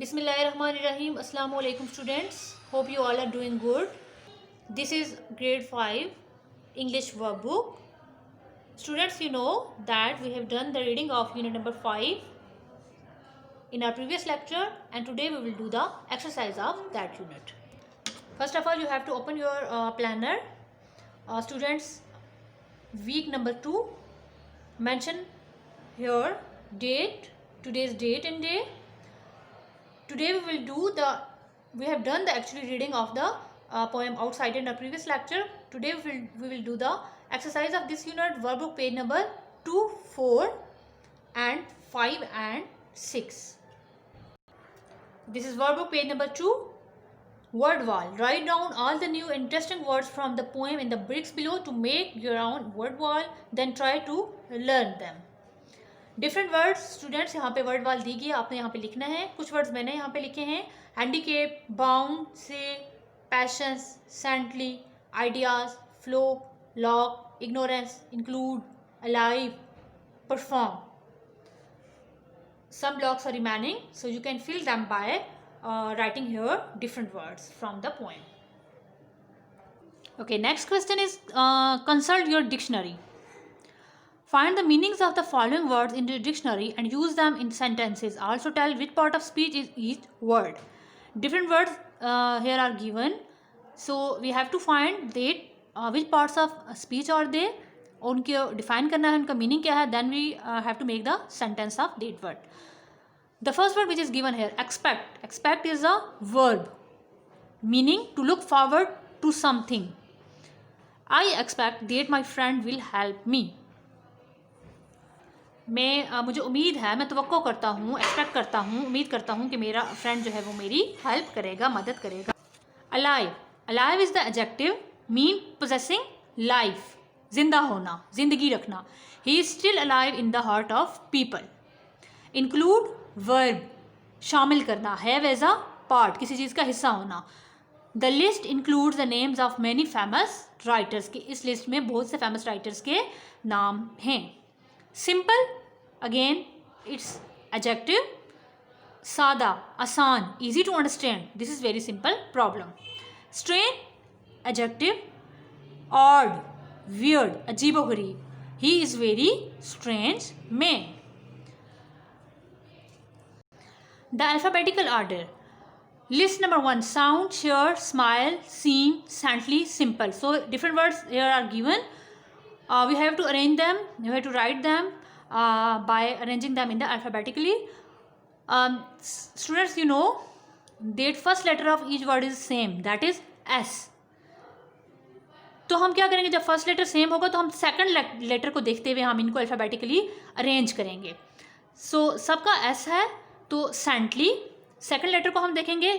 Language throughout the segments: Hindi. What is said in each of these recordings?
Bismillahirrahmanirrahim. Assalamu alaikum students. Hope you all are doing good. This is grade 5 English workbook. Students, you know that we have done the reading of unit number 5 in our previous lecture, and today we will do the exercise of that unit. First of all, you have to open your planner. Students, week number 2, mention here date, today's date and day. Today we have done the actually reading of the poem Outside in our previous lecture. Today we will do the exercise of this unit, workbook page number 2, 4 and 5 and 6. This is workbook page number 2. Word wall. Write down all the new interesting words from the poem in the bricks below to make your own word wall. Then try to learn them. Different words students यहाँ पे वर्ड वाल दी गई है, आपने यहाँ पे लिखना है. कुछ वर्ड्स मैंने यहाँ पे लिखे हैं: हैंडीकेप, बाउंड से, patience, saintly, ideas, flow, lock, ignorance, include, alive, perform. some blocks are remaining, so you can fill them by writing here different words from the poem. Okay, next question is consult your dictionary. Find the meanings of the following words in the dictionary and use them in sentences. Also tell which part of speech is each word. Different words here are given, so we have to find that which parts of speech are they, उनके define करना है, उनका meaning क्या है, then we have to make the sentence of that word. The first word which is given here, expect. Expect is a verb meaning to look forward to something. I expect that my friend will help me. मुझे उम्मीद है, मैं तवक्को करता हूँ, एक्सपेक्ट करता हूँ, उम्मीद करता हूँ कि मेरा फ्रेंड जो है वो मेरी हेल्प करेगा, मदद करेगा. Alive. Alive is the adjective mean possessing life, जिंदा होना, जिंदगी रखना. He is still alive in the heart of people. Include verb, शामिल करना. हैव एज अ पार्ट, किसी चीज़ का हिस्सा होना. The list includes the names of many famous writers. की इस लिस्ट में बहुत से फेमस राइटर्स के नाम हैं. Simple, again it's adjective. Sada, आसान, easy to understand. This is very simple problem. Strange, adjective. Odd, weird, अजीबोगरीब. He is very strange man. The alphabetical order. List number 1, sound, cheer, smile, seem, saintly, simple. So different words here are given. We have to arrange them, we have to write them by arranging them in the alphabetically. Students, you know that first letter of each word is same, that is S. तो हम क्या करेंगे, जब फर्स्ट लेटर सेम होगा तो हम सेकंड लेटर को देखते हुए हम इनको अल्फ़ाबेटिकली अरेंज करेंगे. सो सबका एस है तो सेंटली. सेकंड लेटर को हम देखेंगे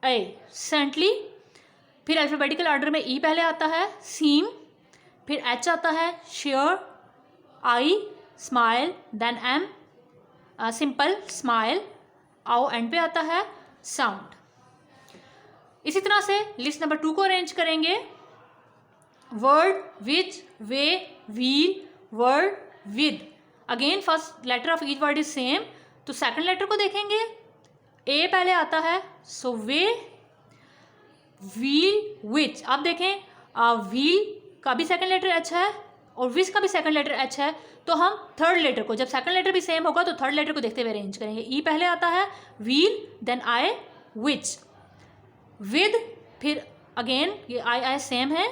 ए, सेंटली. फिर अल्फ़ाबेटिकल ऑर्डर में ई पहले आता है, सीम. फिर एच आता है, share. I, smile. Then M, simple, smile. O and P आता है साउंड. इसी तरह से लिस्ट नंबर 2 को अरेंज करेंगे. Word, which, way, wheel, word, with. Again first letter of each word is same, तो सेकंड लेटर को देखेंगे. ए पहले आता है, सो वे, व्हील, विच. अब देखें व्हील का भी सेकंड लेटर एच है और विच का भी सेकंड लेटर एच है, तो हम थर्ड लेटर को, जब सेकंड लेटर भी सेम होगा तो थर्ड लेटर को देखते हुए अरेंज करेंगे. ई पहले आता है, wheel, then I, which. With, फिर अगेन ये आई सेम है,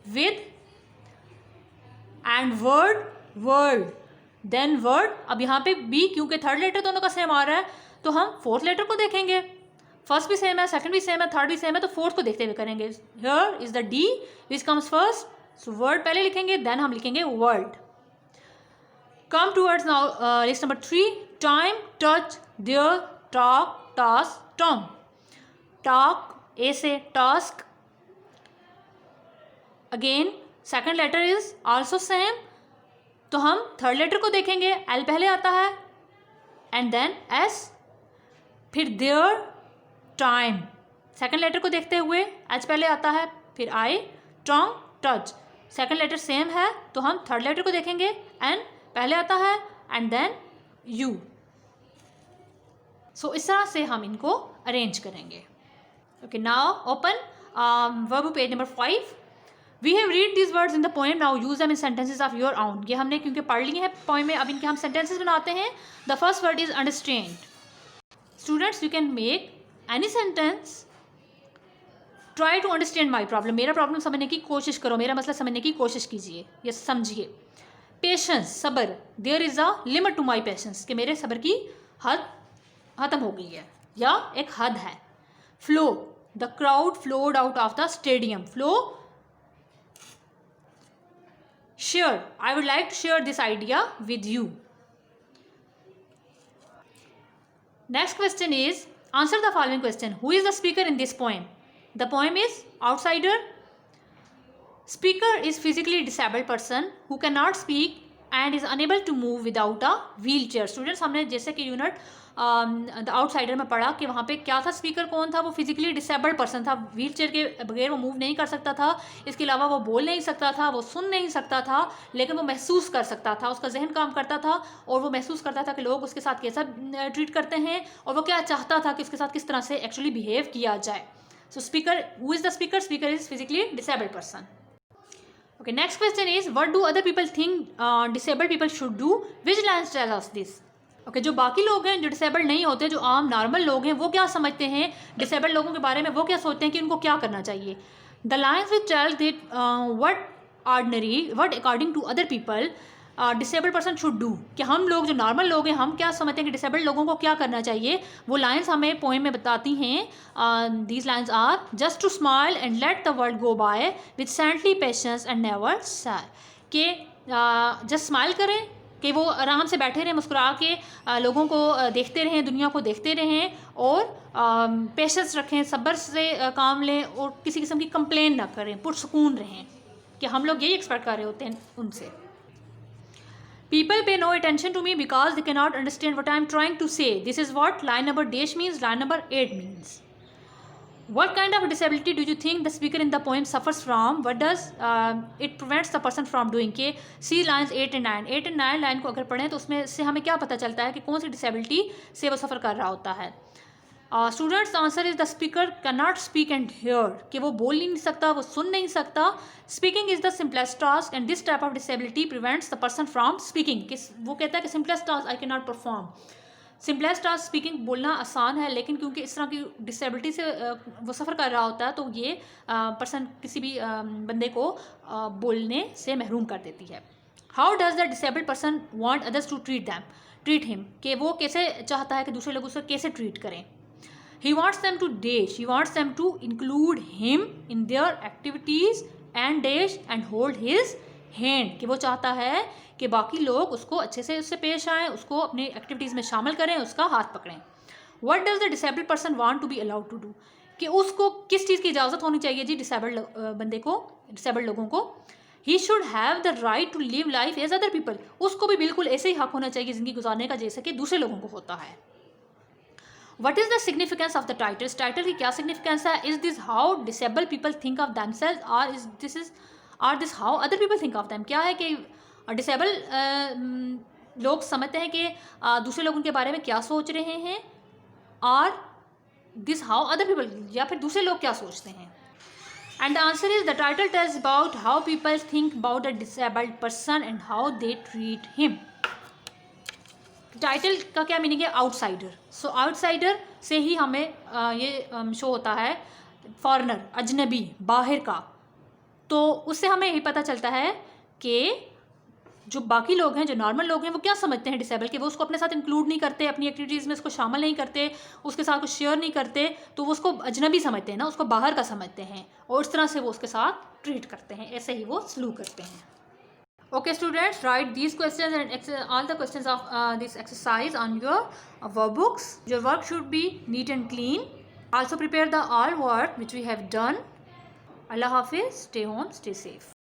with. And word, word, then word. अब यहाँ पे बी, क्योंकि थर्ड लेटर दोनों का सेम आ रहा है तो हम फोर्थ लेटर को देखेंगे. फर्स्ट भी सेम है, सेकंड भी सेम है, थर्ड भी सेम है, तो फोर्थ को देखते हुए करेंगे. Here is the D which comes first. So word पहले लिखेंगे, देन हम लिखेंगे word. Come towards now list number 3, time, touch, there, talk, task, tongue. Talk A S, task. Again second letter is also same, तो हम थर्ड लेटर को देखेंगे. एल पहले आता है एंड देन एस. फिर देयर, टाइम. सेकंड लेटर को देखते हुए एच पहले आता है, फिर I, tongue, touch. Second letter same है तो हम थर्ड लेटर को देखेंगे. एन पहले आता है एंड देन यू. सो इस तरह से हम इनको अरेंज करेंगे. Okay, now open verb page number 5. We have read this words in the poem, now use them in sentences of your own. ये हमने क्योंकि पढ़ लिए हैं पोएम में, अब इनके हम सेंटेंसेस बनाते हैं. The first word is understand. Students, you can make any sentence. Try to understand my problem. मेरा प्रॉब्लम समझने की कोशिश करो, मेरा मसला समझने की कोशिश कीजिए या समझिए. पेशेंस, सब्र. There is a limit to my patience, कि मेरे सब्र की हद ख़त्म हो गई है या एक हद है. Flow, the crowd flowed out of the stadium. Flow. Share, I would like to share this idea with you. Next question is answer the following question. Who is the speaker in this poem? The poem is outsider. Speaker is physically disabled person who cannot speak and is unable to move without a wheelchair. Students, हमने जैसे कि यूनिट द आउटसाइडर में पढ़ा कि वहाँ पे क्या था, स्पीकर कौन था, वो फिजिकली डिसेबल्ड पर्सन था, व्हील चेयर के बगैर वो मूव नहीं कर सकता था. इसके अलावा वो बोल नहीं सकता था, वो सुन नहीं सकता था, लेकिन वो महसूस कर सकता था, उसका जहन काम करता था और वो महसूस करता था कि लोग उसके साथ कैसा ट्रीट करते हैं और वो क्या चाहता था कि उसके साथ किस तरह से एक्चुअली बिहेव किया जाए. So speaker, who is the speaker? Speaker is physically disabled person. Okay, next question is what do other people think disabled people should do? Which lines tell us this? Okay, जो बाकी लोग हैं जो डिसेबल्ड नहीं होते, जो आम नॉर्मल लोग हैं, वो क्या समझते हैं डिसेबल्ड लोगों के बारे में, वो क्या सोचते हैं कि उनको क्या करना चाहिए. The lines which tell that what according to other people disabled person should do, कि हम लोग जो नॉर्मल लोग हैं हम क्या समझते हैं कि डिसेबल्ड लोगों को क्या करना चाहिए. वो लाइंस हमें पोएम में बताती हैं. These lines are just to smile and let the world go by with saintly patience and never sad. कि जस्ट स्माइल करें, कि वो आराम से बैठे रहें, मुस्कुरा के लोगों को देखते रहें, दुनिया को देखते रहें और पेशेंस रखें, सब्र से काम लें और किसी किस्म की कंप्लेन ना करें, पुरसुकून रहें. कि हम लोग यही एक्सपेक्ट कर रहे होते हैं उनसे. People pay no attention to me because they cannot understand what I am trying to say. This is what line number dash means, line number 8 means. What kind of disability do you think the speaker in the poem suffers from? What does it prevents the person from doing? के see lines 8 and 9. 8 and 9 line को अगर पढ़ें तो उसमें से हमें क्या पता चलता है कि कौन सी डिसेबिलिटी से वो सफ़र कर रहा होता है. Students, answer is the speaker can not speak and here, कि वो बोल ही नहीं सकता, वो सुन नहीं सकता. Speaking is the simplest task and this type of disability prevents the person from speaking. वो कहता है कि simplest task I can not perform. Simplest task speaking बोलना आसान है, लेकिन क्योंकि इस तरह की डिसेबिलिटी से वो सफ़र कर रहा होता है तो ये पर्सन किसी भी बंदे को बोलने से महरूम कर देती है. How does the disabled person want others to treat him, कि वो कैसे चाहता है कि दूसरे लोग उसे कैसे ट्रीट करें. He wants them to dash. He wants them to include him in their activities and dash and hold his hand. कि वो चाहता है कि बाकी लोग उसको अच्छे से उससे पेश आएँ, उसको अपनी एक्टिविटीज़ में शामिल करें, उसका हाथ पकड़ें. What does the disabled person want to be allowed to do? कि उसको किस चीज़ की इजाज़त होनी चाहिए जी डिसेबल्ड बंदे को, डिसेबल्ड लोगों को. He should have the right to live life as other people. उसको भी बिल्कुल ऐसे ही हक होना चाहिए ज़िंदगी गुजारने का जैसे कि दूसरे लोगों को होता है. What is the significance of the title? इस टाइटल की क्या सिग्निफिकेंस है? Is this how disabled people think of themselves or this how other people think of them? क्या है कि डिसेबल लोग समझते हैं कि दूसरे लोग उनके बारे में क्या सोच रहे हैं, और दिस हाउ अदर पीपल, या फिर दूसरे लोग क्या सोचते हैं. And the answer is the title tells about how people think about a disabled person and how they treat him. Title का क्या मीनिंग है? आउटसाइडर. सो आउटसाइडर से ही हमें ये शो होता है फॉरेनर, अजनबी, बाहर का. तो उससे हमें यही पता चलता है कि जो बाकी लोग हैं, जो नॉर्मल लोग हैं, वो क्या समझते हैं डिसेबल, कि वो उसको अपने साथ इंक्लूड नहीं करते, अपनी एक्टिविटीज़ में उसको शामिल नहीं करते, उसके साथ कुछ शेयर नहीं करते, तो वो उसको अजनबी समझते हैं ना, उसको बाहर का समझते हैं और इस तरह से वो उसके साथ ट्रीट करते हैं, ऐसे ही वो सलूक करते हैं. Okay students, write these questions and all the questions of this exercise on your workbooks. Your work should be neat and clean. Also prepare the all work which we have done. Allah Hafiz, stay home, stay safe.